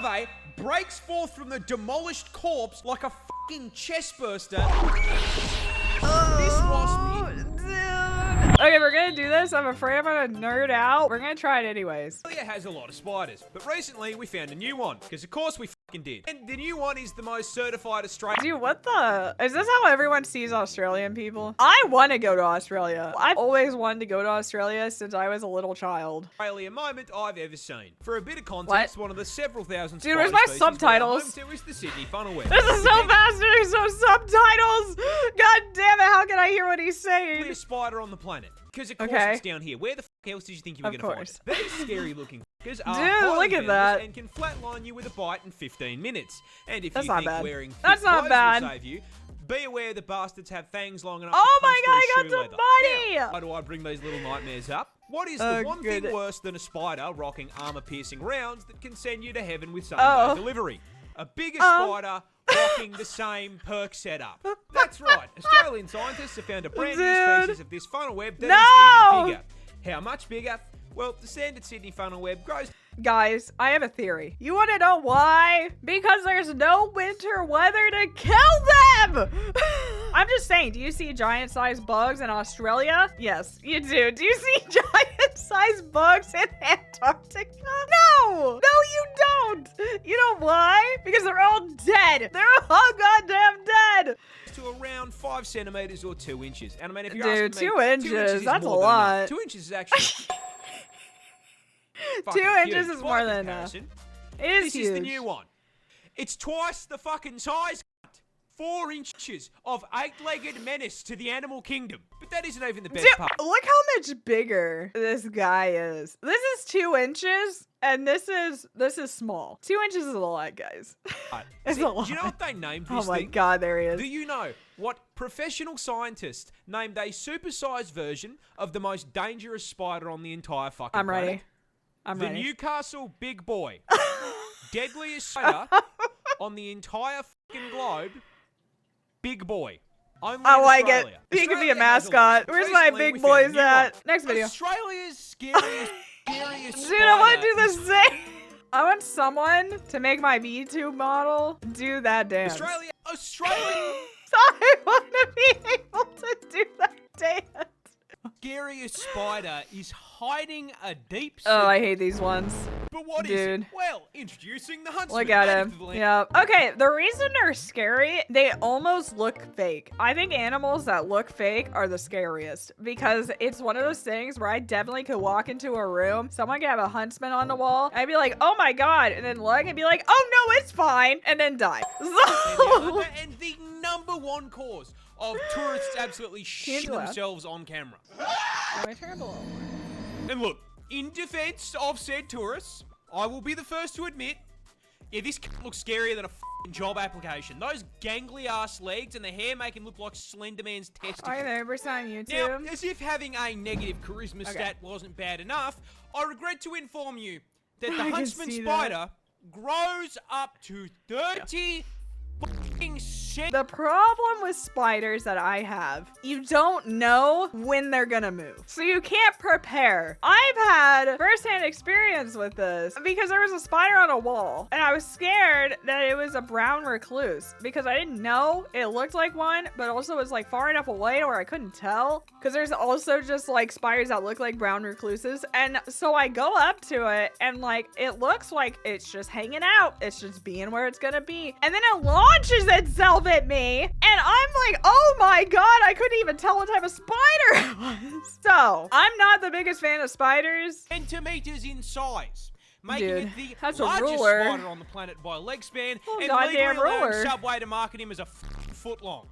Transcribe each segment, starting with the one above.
larvae breaks forth from the demolished corpse like a fucking chest burster. This wasp... Okay, we're gonna do this. I'm afraid I'm gonna nerd out. We're gonna try it anyways. Australia has a lot of spiders, but recently we found a new one, because of course we fucking did. And the new one is the most certified Australian. Dude, what the? Is this how everyone sees Australian people? I want to go to Australia. I've always wanted to go to Australia since I was a little child. Australia moment I've ever seen. For a bit of context, one of the several thousand Dude, where's my subtitles? There is the Sydney funnel web. This is so fascinating, so subtitles! God damn it, how can I hear what he's saying? Only a spider on the planet. Because of course it's down here. Where the fuck else did you think you were going to find it? These scary looking fuckers are look at that. And can flatline you with a bite in 15 minutes. And if That's you not think bad. wearing That's not bad. will save you, be aware the bastards have fangs long enough Oh to my god, I got through some shoe money! leather. Now, why do I bring these little nightmares up? What is the one thing worse than a spider rocking armor-piercing rounds that can send you to heaven with same-day delivery? A bigger spider rocking the same perk setup. That's right. Australian scientists have found a brand new species of this funnel web that is even bigger. How much bigger? Well, the standard Sydney funnel web grows... Guys, I have a theory. You want to know why? Because there's no winter weather to kill them! I'm just saying, do you see giant-sized bugs in Australia? Yes, you do. Do you see giant-sized bugs in Antarctica? No! No, you don't! You know why? Because they're all dead! They're all goddamn dead! To around 5 centimeters or 2 inches. And I mean, if you're Dude, asking me, 2 inches, that's a more than lot. enough. 2 inches is actually... 2 inches huge. is more By than enough. comparison, It is This huge. is the new one. It's twice the fucking size. 4 inches of 8-legged menace to the animal kingdom. But that isn't even the best part. Look how much bigger this guy is. This is 2 inches, and this is small. 2 inches is a lot, guys. It's a lot. Do you know what they named this Oh my thing? god, there he is. Do you know what professional scientists named a supersized version of the most dangerous spider on the entire fucking I'm planet? ready. I'm ready. The Newcastle Big Boy. Deadliest spider on the entire fucking globe. Big Boy. Only I in like it. Australia. He could be a Australia has mascot. lot. Where's my Recently, big we found a boys new at? one. Next video. Australia's scariest Dude, I want to do spider. the same. I want someone to make my VTube model do that dance. Australia. I want to be able to do that dance. Scariest spider is hiding a deep sea. Oh, I hate these ones. But what is Dude. it? Well, introducing the huntsman. Look at native him. to the land. Yeah. Okay, the reason they're scary, they almost look fake. I think animals that look fake are the scariest because it's one of those things where I definitely could walk into a room, someone could have a huntsman on the wall, and I'd be like, oh my god, and then look and be like, oh no, it's fine, and then die. So... And the #1 cause of tourists absolutely shitting themselves on camera. Let me turn it a little more. And look, in defense of said tourists, I will be the first to admit, yeah, this looks scarier than a f***ing job application. Those gangly ass legs and the hair make him look like Slender Man's testicles. Are you there on YouTube? Now, as if having a negative charisma stat wasn't bad enough, I regret to inform you that the huntsman spider grows up to 30 fucking shit. The problem with spiders that I have, you don't know when they're gonna move. So you can't prepare. I've had firsthand experience with this because there was a spider on a wall and I was scared that it was a brown recluse because I didn't know it looked like one, but also was like far enough away to where I couldn't tell because there's also just like spiders that look like brown recluses. And so I go up to it and like, it looks like it's just hanging out. It's just being where it's gonna be. And then it launches itself at me and I'm like, oh my god, I couldn't even tell what type of spider it was. So I'm not the biggest fan of spiders. Centimeters in size, making Dude, it the that's a largest ruler. spider on the planet by leg span, Oh, and goddamn legally allowed ruler. Subway to market him as a foot long.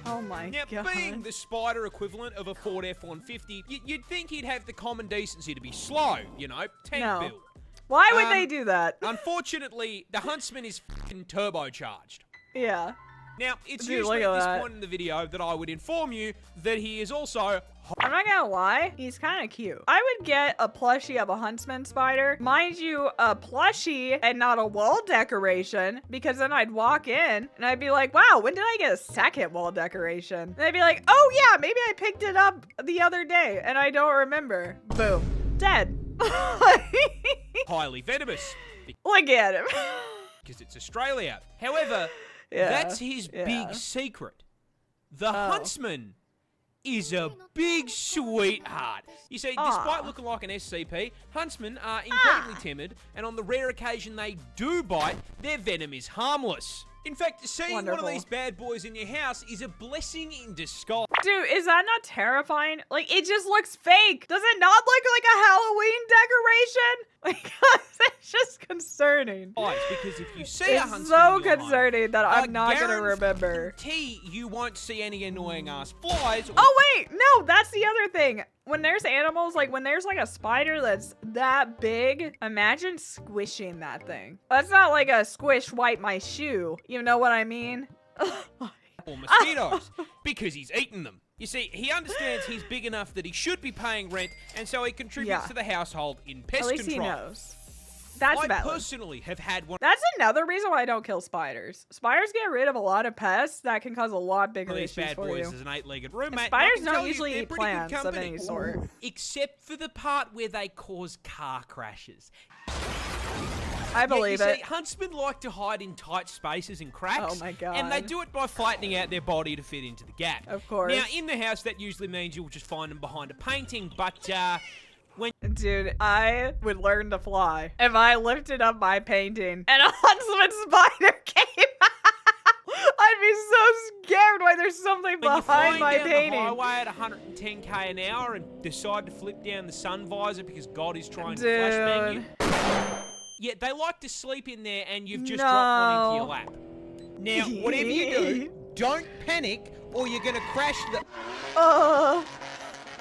Oh my Now, god. being the spider equivalent of a Ford F-150, you'd think he'd have the common decency to be slow, you know, tank No. build. Why would they do that? Unfortunately, the huntsman is f***ing turbocharged. Yeah. Now, it's Dude, usually look at at this that. point in the video that I would inform you that he is also... I'm not gonna lie, he's kind of cute. I would get a plushie of a huntsman spider. Mind you, a plushie and not a wall decoration, because then I'd walk in and I'd be like, wow, when did I get a second wall decoration? And I'd be like, oh yeah, maybe I picked it up the other day and I don't remember. Boom. Dead. highly venomous. Look at him. because it's Australia. However, that's his big secret. The huntsman is a big sweetheart. You see, despite looking like an SCP, huntsmen are incredibly timid, and on the rare occasion they do bite, their venom is harmless. In fact, seeing one of these bad boys in your house is a blessing in disguise. Dude, is that not terrifying? Like, it just looks fake. Does it not look like a Halloween decoration? Like, it's just concerning. Because if you see a huntsman, it's so concerning that I'm not gonna remember. You won't see any annoying ass flies. Oh wait, no, that's the other thing. When there's animals, like when there's like a spider that's that big, imagine squishing that thing. That's not like a squish wipe my shoe. You know what I mean? Or mosquitoes, because he's eaten them. You see, he understands he's big enough that he should be paying rent, and so he contributes to the household in pest control. At least he knows. That's valid. I personally have had one. That's another reason why I don't kill spiders. Spiders get rid of a lot of pests that can cause a lot bigger issues bad for boys you. As an 8-legged roommate, spiders don't usually eat plants of any sort. Except for the part where they cause car crashes. I believe it. See, huntsmen like to hide in tight spaces and cracks. Oh my god. And they do it by flattening out their body to fit into the gap. Of course. Now, in the house, that usually means you'll just find them behind a painting, but Dude, I would learn to fly if I lifted up my painting and a huntsman spider came out. I'd be so scared when there's something behind my painting. When you're flying down the highway at 110k an hour and decide to flip down the sun visor because God is trying to flashbang you. Yeah, they like to sleep in there and you've just dropped one into your lap. Now, whatever you do, don't panic or you're going to crash the...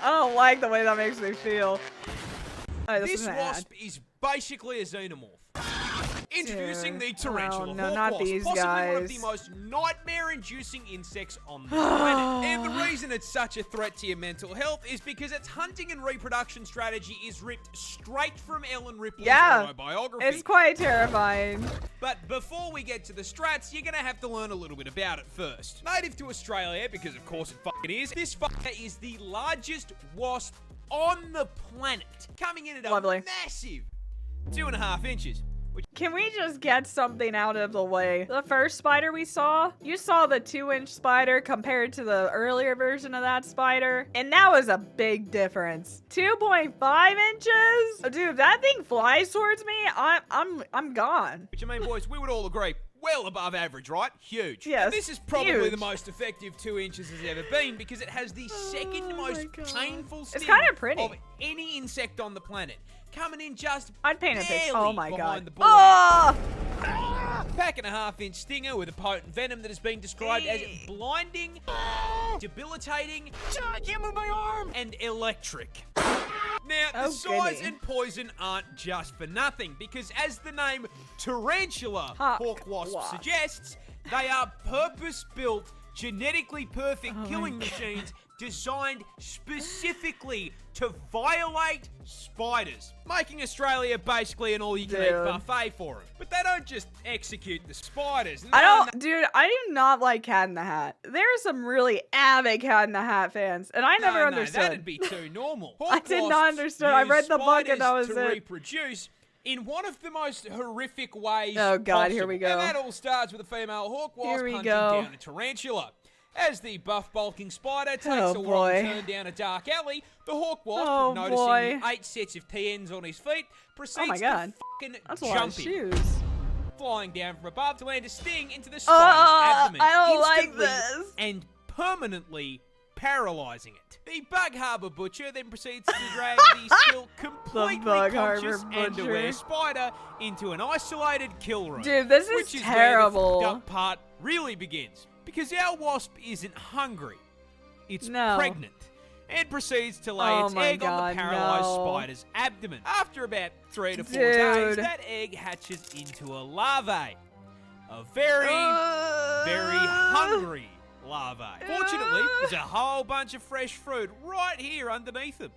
I don't like the way that makes me feel. Oh, this wasp is basically a xenomorph. Introducing the tarantula no, hawk not wasp, these possibly guys. one of the most nightmare-inducing insects on the planet. And the reason it's such a threat to your mental health is because its hunting and reproduction strategy is ripped straight from Ellen Ripley's autobiography. It's quite terrifying. But before we get to the strats, you're gonna have to learn a little bit about it first. Native to Australia, because of course it fucking is, this fucker is the largest wasp on the planet, coming in at a massive 2.5 inches. Can we just get something out of the way? The first spider we saw, you saw the 2-inch spider compared to the earlier version of that spider, and that was a big difference. 2.5 inches? Oh, dude, if that thing flies towards me, I'm gone. Which I mean, boys, we would all agree, well above average, right? Huge. Yes. And this is probably the most effective 2 inches has ever been because it has the second most painful sting of any insect on the planet. Coming in just I'd paint a picture. Oh my god. The Pack and a half-inch stinger with a potent venom that has been described as blinding, debilitating, and electric. Now, the size and poison aren't just for nothing, because as the name tarantula hawk wasp suggests, they are purpose-built, genetically perfect killing machines designed specifically to violate spiders, making Australia basically an all-you-can-eat buffet for them. But they don't just execute the spiders. I do not like Cat in the Hat. There are some really avid Cat in the Hat fans, and I never understood. No, that'd be too normal. I did not understand. I read the book and that was to reproduce in one of the most horrific ways Oh god, possible. Here we go. And that all starts with a female hawk wasp hunting down a tarantula. As the buff bulking spider takes a wrong turn down a dark alley, the hawk wasp, noticing the 8 sets of TNs on his feet, proceeds to fucking jump him, flying down from above to land a sting into the spider's abdomen, I don't like this, and permanently paralyzing it. The Bug Harbor Butcher then proceeds to drag the still completely conscious and aware spider into an isolated kill room. Dude, this is terrible. Where the fucked up part really begins. Because our wasp isn't hungry, it's pregnant, and proceeds to lay its egg on the paralyzed spider's abdomen. After about 3 to 4 days, that egg hatches into a larvae. A very, very hungry larvae. Fortunately, there's a whole bunch of fresh food right here underneath them.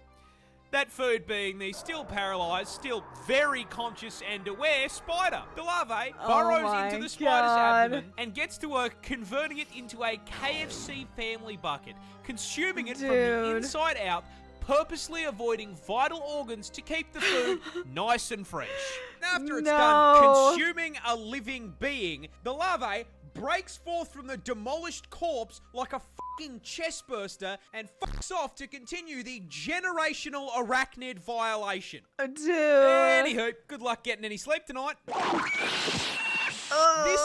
That food being the still paralyzed, still very conscious and aware spider. The larvae burrows into the spider's abdomen and gets to work converting it into a KFC family bucket, consuming it from the inside out, purposely avoiding vital organs to keep the food nice and fresh. After it's done consuming a living being, the larvae breaks forth from the demolished corpse like a fucking chest burster and fucks off to continue the generational arachnid violation. Dude. Anywho, good luck getting any sleep tonight. This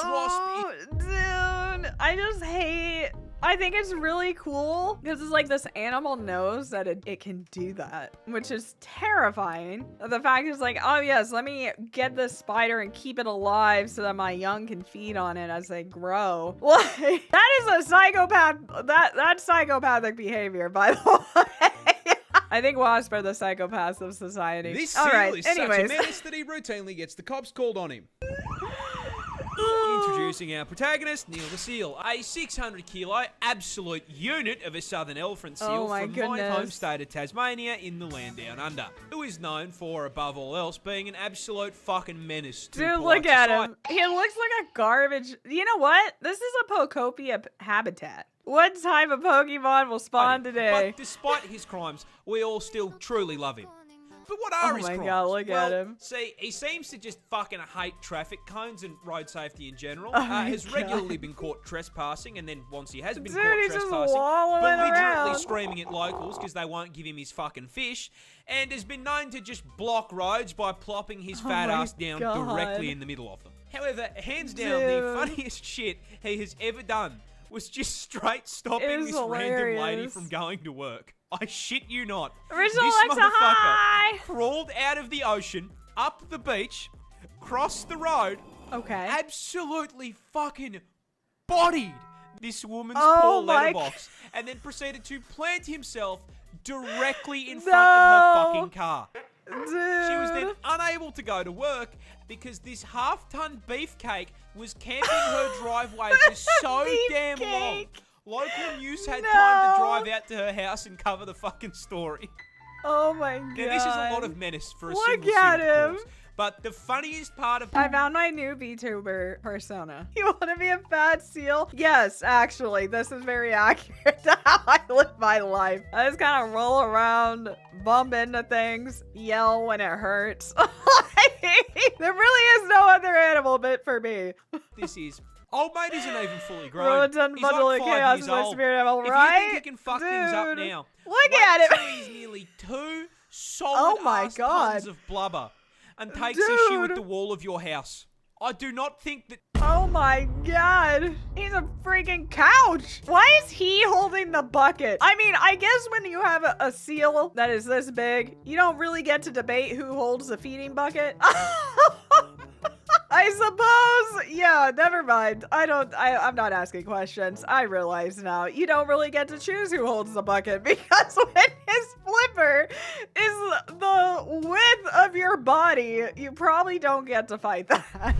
wasp is... Dude, I just hate... I think it's really cool because it's like this animal knows that it can do that, which is terrifying. The fact is like, oh yes, let me get this spider and keep it alive so that my young can feed on it as they grow. Like, that is a psychopath. That's psychopathic behavior, by the way. I think wasps are the psychopaths of society. This seal is such a menace that he routinely gets the cops called on him. Introducing our protagonist, Neil the Seal, a 600-kilo absolute unit of a southern elephant seal from my home state of Tasmania in the land down under, who is known for, above all else, being an absolute fucking menace to Dude, look at him. He looks like a garbage... You know what? This is a Pocopia habitat. What type of Pokemon will spawn today? But despite his crimes, we all still truly love him. But what are his crimes? Oh my god, look at him. See, he seems to just fucking hate traffic cones and road safety in general. Oh has regularly been caught trespassing, and then once he has been caught he's trespassing, belligerently screaming at locals because they won't give him his fucking fish, and has been known to just block roads by plopping his fat ass down directly in the middle of them. However, hands down, the funniest shit he has ever done was just straight stopping this random lady from going to work. I shit you not. Original this Alexa, motherfucker hi! crawled out of the ocean, up the beach, crossed the road, absolutely fucking bodied this woman's poor letterbox, and then proceeded to plant himself directly in front of her fucking car. Dude. She was then unable to go to work because this half-ton beefcake was camping her driveway for so damn long. Local news had time to drive out to her house and cover the fucking story. Oh my god. Now, this is a lot of menace for a Look single at seal, of him. course. But the funniest part of... I found my new VTuber persona. You want to be a fat seal? Yes, actually. This is very accurate to how I live my life. I just kind of roll around, bump into things, yell when it hurts. There really is no other animal bit for me. This is... Old mate isn't even fully grown. Rodan He's like 5 chaos years my old. spirit animal, If right? you think he can fuck things up now, look at him. He's nearly 2 solid tons of blubber and takes issue with the wall of your house. I do not think that... Oh my god. He's a freaking couch. Why is he holding the bucket? I mean, I guess when you have a seal that is this big, you don't really get to debate who holds the feeding bucket. I suppose, yeah, never mind. I'm not asking questions. I realize now. You don't really get to choose who holds the bucket because when his flipper is the width of your body, you probably don't get to fight that.